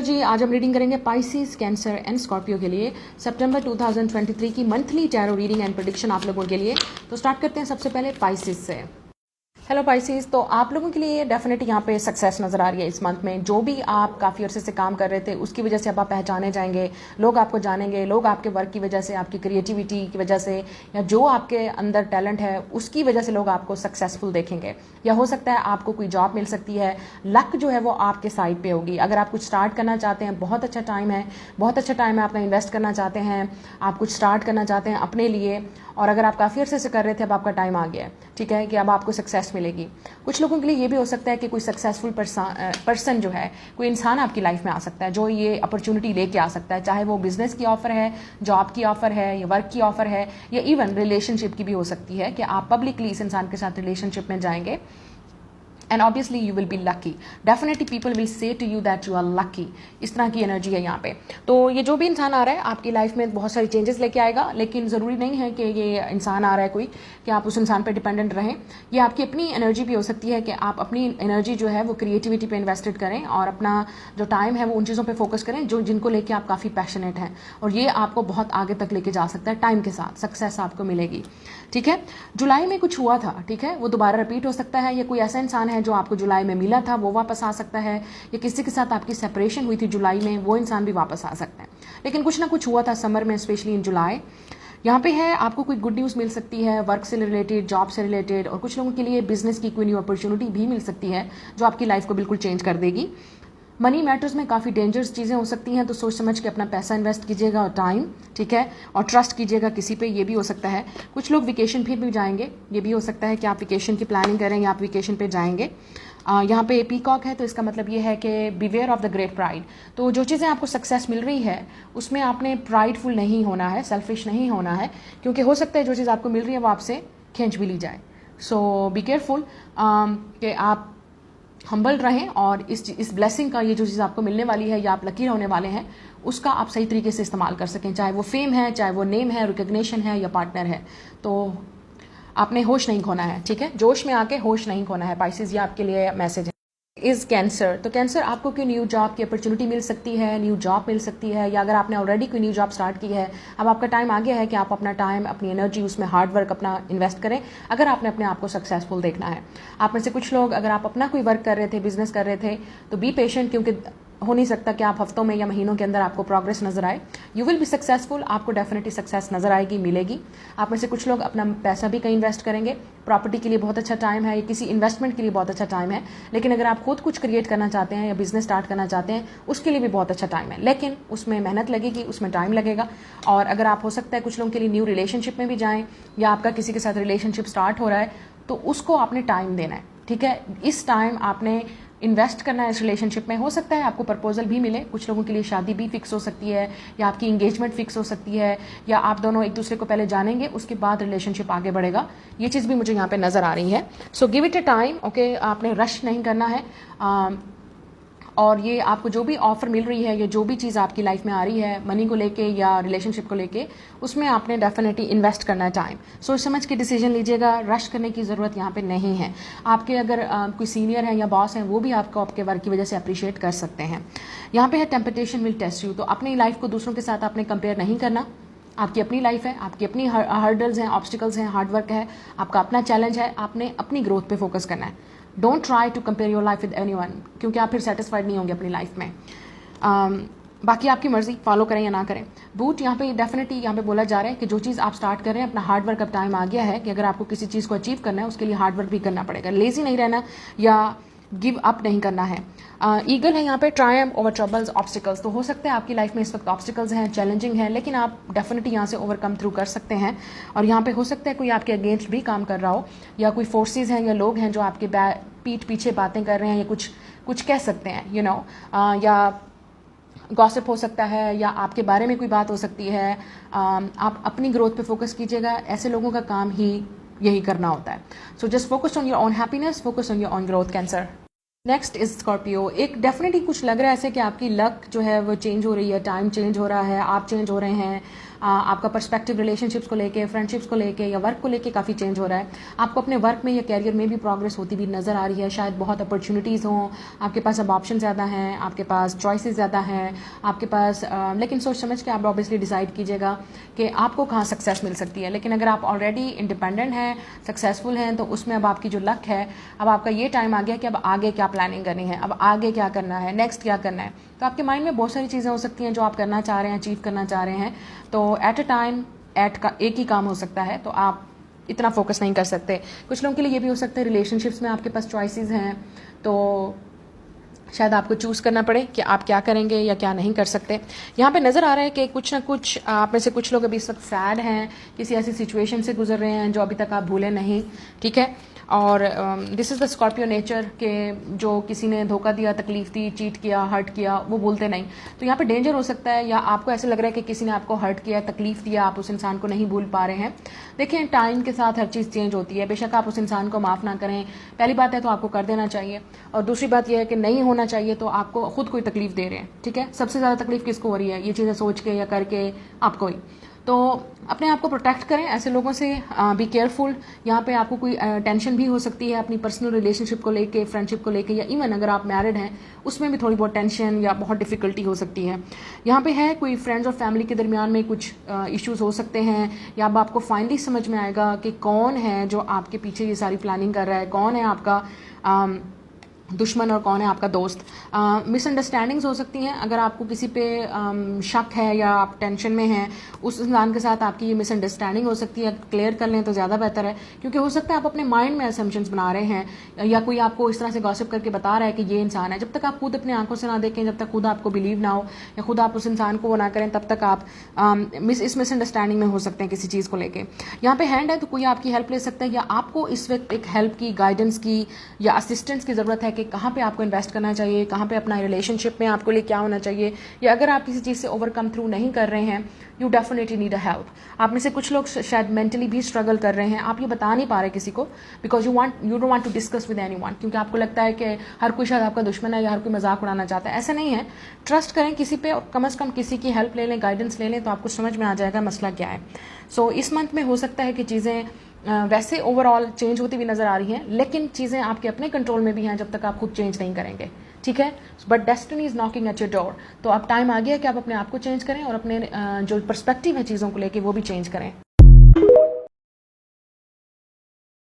जी, आज हम रीडिंग करेंगे पाइसेस, कैंसर एंड स्कॉर्पियो के लिए सितंबर 2023 की monthly tarot reading and prediction आप लोगों के लिए। तो स्टार्ट करते हैं सबसे पहले पाइसेस से। हेलो पाइसेस, तो आप लोगों के लिए डेफिनेटली यहाँ पे सक्सेस नजर आ रही है इस मंथ में। जो भी आप काफ़ी अरसे से काम कर रहे थे उसकी वजह से अब आप पहचाने जाएंगे, लोग आपको जानेंगे, लोग आपके वर्क की वजह से, आपकी क्रिएटिविटी की वजह से, या जो आपके अंदर टैलेंट है उसकी वजह से लोग आपको सक्सेसफुल देखेंगे। या हो सकता है आपको कोई जॉब मिल सकती है, लक जो है वो आपके साइड पे होगी। अगर आप कुछ स्टार्ट करना चाहते हैं, बहुत अच्छा टाइम है, बहुत अच्छा टाइम है। आप इन्वेस्ट करना चाहते हैं, आप कुछ स्टार्ट करना चाहते हैं अपने लिए, और अगर आप काफ़ी अरसे से कर रहे थे, अब आपका टाइम आ गया है, ठीक है, कि अब आपको सक्सेस मिलेगी। कुछ लोगों के लिए ये भी हो सकता है कि कोई सक्सेसफुल पर्सन जो है, कोई इंसान आपकी लाइफ में आ सकता है जो ये अपॉर्चुनिटी लेके आ सकता है, चाहे वो बिजनेस की ऑफर है, जॉब की ऑफर है, या वर्क की ऑफर है, या इवन रिलेशनशिप की भी हो सकती है कि आप पब्लिकली इस इंसान के साथ रिलेशनशिप में जाएंगे and obviously you will be lucky. Definitely people will say to you that you are lucky. इस तरह की एनर्जी है यहाँ पे। तो ये जो भी इंसान आ रहा है आपकी लाइफ में बहुत सारी चेंजेस लेके आएगा, लेकिन ज़रूरी नहीं है कि ये इंसान आ रहा है कोई कि आप उस इंसान पे डिपेंडेंट रहें। ये आपकी अपनी एनर्जी भी हो सकती है कि आप अपनी एनर्जी जो है वो क्रिएटिविटी पे इन्वेस्टेड करें और अपना जो टाइम है वो उन चीज़ों पर फोकस करें जो जिनको लेके आप काफ़ी पैशनेट हैं, और ये आपको बहुत आगे तक लेके जा सकता है। टाइम के साथ सक्सेस आपको मिलेगी, ठीक है। जुलाई में कुछ हुआ था, ठीक है, वो दोबारा रिपीट हो सकता है। या कोई ऐसा इंसान है जो आपको जुलाई में मिला था वो वापस आ सकता है, या किसी के साथ आपकी सेपरेशन हुई थी जुलाई में, वो इंसान भी वापस आ सकता है। लेकिन कुछ ना कुछ हुआ था समर में, स्पेशली इन जुलाई। यहाँ पे है आपको कोई गुड न्यूज़ मिल सकती है वर्क से रिलेटेड, जॉब से रिलेटेड, और कुछ लोगों के लिए बिजनेस की कोई न्यू अपॉर्चुनिटी भी मिल सकती है जो आपकी लाइफ को बिल्कुल चेंज कर देगी। मनी मैटर्स में काफ़ी डेंजरस चीज़ें हो सकती हैं, तो सोच समझ के अपना पैसा इन्वेस्ट कीजिएगा और टाइम, ठीक है, और ट्रस्ट कीजिएगा किसी पे, ये भी हो सकता है। कुछ लोग वेकेशन भी जाएंगे, ये भी हो सकता है कि आप वेकेशन की प्लानिंग करें या आप वेकेशन पे जाएंगे। यहाँ पे पीकॉक है, तो इसका मतलब ये है कि beware of the great pride. तो जो चीज़ें आपको सक्सेस मिल रही है उसमें आपने प्राइडफुल नहीं होना है, सेल्फिश नहीं होना है, क्योंकि हो सकता है जो चीज़ आपको मिल रही है वो आपसे खींच भी ली जाए। सो बी केयरफुल कि आप हम्बल रहें और इस ब्लेसिंग का, ये जो चीज़ आपको मिलने वाली है या आप लकी होने वाले हैं, उसका आप सही तरीके से इस्तेमाल कर सकें, चाहे वो फेम है, चाहे वो नेम है, रिकग्निशन है, या पार्टनर है। तो आपने होश नहीं खोना है, ठीक है, जोश में आके होश नहीं खोना है पाइसेस, ये आपके लिए मैसेज है। इज कैंसर, तो कैंसर आपको कोई न्यू जॉब की अपॉर्चुनिटी मिल सकती है, न्यू जॉब मिल सकती है, या अगर आपने ऑलरेडी कोई न्यू जॉब स्टार्ट की है, अब आपका टाइम आ गया है कि आप अपना टाइम, अपनी एनर्जी उसमें हार्ड वर्क अपना इन्वेस्ट करें, अगर आपने अपने आप को सक्सेसफुल देखना है। आप में से कुछ लोग अगर आप अपना कोई वर्क कर रहे थे, बिजनेस कर रहे थे, तो बी पेशेंट, क्योंकि हो नहीं सकता कि आप हफ्तों में या महीनों के अंदर आपको प्रोग्रेस नजर आए। यू विल बी सक्सेसफुल, आपको डेफिनेटली सक्सेस नजर आएगी, मिलेगी। आप में से कुछ लोग अपना पैसा भी कहीं इन्वेस्ट करेंगे, प्रॉपर्टी के लिए बहुत अच्छा टाइम है, या किसी इन्वेस्टमेंट के लिए बहुत अच्छा टाइम है। लेकिन अगर आप खुद कुछ क्रिएट करना चाहते हैं या बिजनेस स्टार्ट करना चाहते हैं, उसके लिए भी बहुत अच्छा टाइम है, लेकिन उसमें मेहनत लगेगी, उसमें टाइम लगेगा। और अगर आप, हो सकता है कुछ लोगों के लिए न्यू रिलेशनशिप में भी जाएं, या आपका किसी के साथ रिलेशनशिप स्टार्ट हो रहा है, तो उसको आपने टाइम देना है, ठीक है। इस टाइम आपने इन्वेस्ट करना है इस रिलेशनशिप में। हो सकता है आपको प्रपोजल भी मिले, कुछ लोगों के लिए शादी भी फिक्स हो सकती है, या आपकी इंगेजमेंट फिक्स हो सकती है, या आप दोनों एक दूसरे को पहले जानेंगे, उसके बाद रिलेशनशिप आगे बढ़ेगा। ये चीज़ भी मुझे यहाँ पे नज़र आ रही है। So give it a time, okay, आपने रश नहीं करना है। और ये आपको जो भी ऑफर मिल रही है, या जो भी चीज़ आपकी लाइफ में आ रही है मनी को लेके या रिलेशनशिप को लेके, उसमें आपने डेफिनेटली इन्वेस्ट करना है टाइम। सोच समझ के डिसीजन लीजिएगा, रश करने की ज़रूरत यहाँ पे नहीं है। आपके अगर कोई सीनियर है या बॉस है, वो भी आपको आपके वर्क की वजह से अप्रिशिएट कर सकते हैं। यहाँ पे है टेम्पटेशन विल टेस्ट यू, तो अपनी लाइफ को दूसरों के साथ आपने कंपेयर नहीं करना। आपकी अपनी लाइफ है, आपकी अपनी हर्डल्स हैं, ऑब्स्टिकल्स हैं, हार्डवर्क है, आपका अपना चैलेंज है, आपने अपनी ग्रोथ पे फोकस करना है। Don't try to compare your life with anyone, क्योंकि आप फिर सेटिस्फाइड नहीं होंगे अपनी लाइफ में। बाकी आपकी मर्जी, फॉलो करें या ना करें। बूट, यहाँ पे डेफिनेटली यहाँ पे बोला जा रहा है कि जो चीज़ आप स्टार्ट कर रहे हैं, अपना हार्ड वर्क, अब टाइम आ गया है कि अगर आपको किसी चीज़ को अचीव करना है, उसके लिए हार्ड वर्क भी करना पड़ेगा। लेजी नहीं रहना या गिव अप नहीं करना है। ईगल है यहाँ पे, ट्रायम्फ ओवर ट्रबल्स ऑब्स्टिकल्स, तो हो सकता है आपकी लाइफ में इस वक्त ऑब्स्टिकल्स हैं, चैलेंजिंग हैं, लेकिन आप डेफिनेटली यहाँ से ओवरकम थ्रू कर सकते हैं। और यहाँ पे हो सकता है कोई आपके अगेंस्ट भी काम कर रहा हो, या कोई फोर्सेज हैं या लोग हैं जो आपके पीठ पीछे बातें कर रहे हैं, या कुछ कह सकते हैं, यू नो, या गॉसिप हो सकता है, या आपके बारे में कोई बात हो सकती है। आप अपनी ग्रोथ पे फोकस कीजिएगा, ऐसे लोगों का काम ही यही करना होता है। So just focus on your own happiness, focus on your own growth, cancer. Next is Scorpio. एक डेफिनेटली कुछ लग रहा है ऐसे कि आपकी लक जो है वो चेंज हो रही है, टाइम चेंज हो रहा है, आप चेंज हो रहे हैं, आपका पर्सपेक्टिव रिलेशनशिप्स को लेके, फ्रेंडशिप्स को लेके या वर्क को लेके काफ़ी चेंज हो रहा है। आपको अपने वर्क में या कैरियर में भी प्रोग्रेस होती भी नज़र आ रही है। शायद बहुत अपॉर्चुनिटीज़ हों, आपके पास अब ऑप्शन ज़्यादा हैं, आपके पास चॉइसेस ज़्यादा हैं, आपके पास लेकिन सोच समझ के आप ऑब्वियसली डिसाइड कीजिएगा कि आपको कहाँ सक्सेस मिल सकती है। लेकिन अगर आप ऑलरेडी इंडिपेंडेंट हैं, सक्सेसफुल हैं, तो उसमें अब आपकी जो लक है, अब आपका ये टाइम आ गया कि अब आगे क्या प्लानिंग करनी है, अब आगे क्या करना है, नेक्स्ट क्या करना है। तो आपके माइंड में बहुत सारी चीज़ें हो सकती हैं जो आप करना चाह रहे हैं, अचीव करना चाह रहे हैं। तो एट अ टाइम एक ही काम हो सकता है, तो आप इतना फोकस नहीं कर सकते। कुछ लोगों के लिए ये भी हो सकता है रिलेशनशिप्स में आपके पास चॉइसेस हैं, तो शायद आपको चूज़ करना पड़े कि आप क्या करेंगे या क्या नहीं कर सकते। यहाँ पे नज़र आ रहा है कि कुछ ना कुछ आप में से कुछ लोग अभी इस वक्त सैड हैं, किसी ऐसी सिचुएशन से गुजर रहे हैं जो अभी तक आप भूले नहीं, ठीक है। और this is the Scorpio nature के जो किसी ने धोखा दिया, तकलीफ दी, चीट किया, हर्ट किया, वो भूलते नहीं। तो यहाँ पे डेंजर हो सकता है, या आपको ऐसे लग रहा है कि किसी ने आपको हर्ट किया, तकलीफ दिया, आप उस इंसान को नहीं भूल पा रहे हैं। देखें, टाइम के साथ हर चीज़ चेंज होती है। बेशक आप उस इंसान को माफ़ ना करें, पहली बात है तो आपको कर देना चाहिए, और दूसरी बात यह है कि नहीं होना चाहिए तो आपको खुद कोई तकलीफ दे रहे हैं, ठीक है। सबसे ज़्यादा तकलीफ किसको हो रही है, ये चीज़ें सोच के या करके, आपको ही। तो अपने आप को प्रोटेक्ट करें ऐसे लोगों से, बी केयरफुल। यहाँ पे आपको कोई टेंशन भी हो सकती है अपनी पर्सनल रिलेशनशिप को लेके, फ्रेंडशिप को लेके, या इवन अगर आप मैरिड हैं उसमें भी थोड़ी बहुत टेंशन या बहुत डिफिकल्टी हो सकती है। यहाँ पे है कोई फ्रेंड्स और फैमिली के दरमियान में कुछ इश्यूज हो सकते हैं, या अब आपको फाइनली समझ में आएगा कि कौन है जो आपके पीछे ये सारी प्लानिंग कर रहा है, कौन है आपका दुश्मन और कौन है आपका दोस्त। मिसअंडरस्टैंडिंग्स हो सकती हैं, अगर आपको किसी पे शक है या आप टेंशन में हैं, उस इंसान के साथ आपकी ये मिसअंडरस्टैंडिंग हो सकती है। क्लियर कर लें तो ज़्यादा बेहतर है, क्योंकि हो सकता है आप अपने माइंड में असम्पशंस बना रहे हैं, या कोई आपको इस तरह से गॉसिप करके बता रहा है कि ये इंसान है। जब तक आप खुद अपनी आंखों से ना देखें, जब तक खुद आपको बिलीव ना हो, या खुद आप उस इंसान को वो ना करें, तब तक आप इस मिसअंडरस्टैंडिंग में हो सकते हैं किसी चीज़ को लेके। यहाँ पे हैंड है तो कोई आपकी हेल्प ले सकता है, या आपको इस वक्त एक हेल्प की, गाइडेंस की या असिस्टेंस की ज़रूरत है कि कहाँ पे आपको इन्वेस्ट करना चाहिए, कहाँ पे अपना रिलेशनशिप में आपको लिए क्या होना चाहिए। या अगर आप किसी चीज़ से ओवरकम थ्रू नहीं कर रहे हैं, you definitely need a help. आप में से कुछ लोग शायद मेंटली भी स्ट्रगल कर रहे हैं, आप ये बता नहीं पा रहे किसी को, because you don't want to discuss with anyone, क्योंकि आपको लगता है कि हर कोई शायद आपका दुश्मन है या हर कोई मजाक उड़ाना चाहता है। ऐसा नहीं है, ट्रस्ट करें किसी पे, और कम से कम किसी की हेल्प ले लें, गाइडेंस ले लें, तो आपको समझ में आ जाएगा मसला क्या है। सो इस मंथ में हो सकता है कि चीज़ें वैसे ओवरऑल चेंज होती हुई नजर आ रही हैं, लेकिन चीज़ें आपके अपने कंट्रोल में भी हैं जब तक आप खुद चेंज नहीं करेंगे, ठीक है। But destiny is knocking at your door. तो अब टाइम आ गया कि आप अपने आप को चेंज करें और अपने जो पर्सपेक्टिव है चीज़ों को लेके वो भी चेंज करें।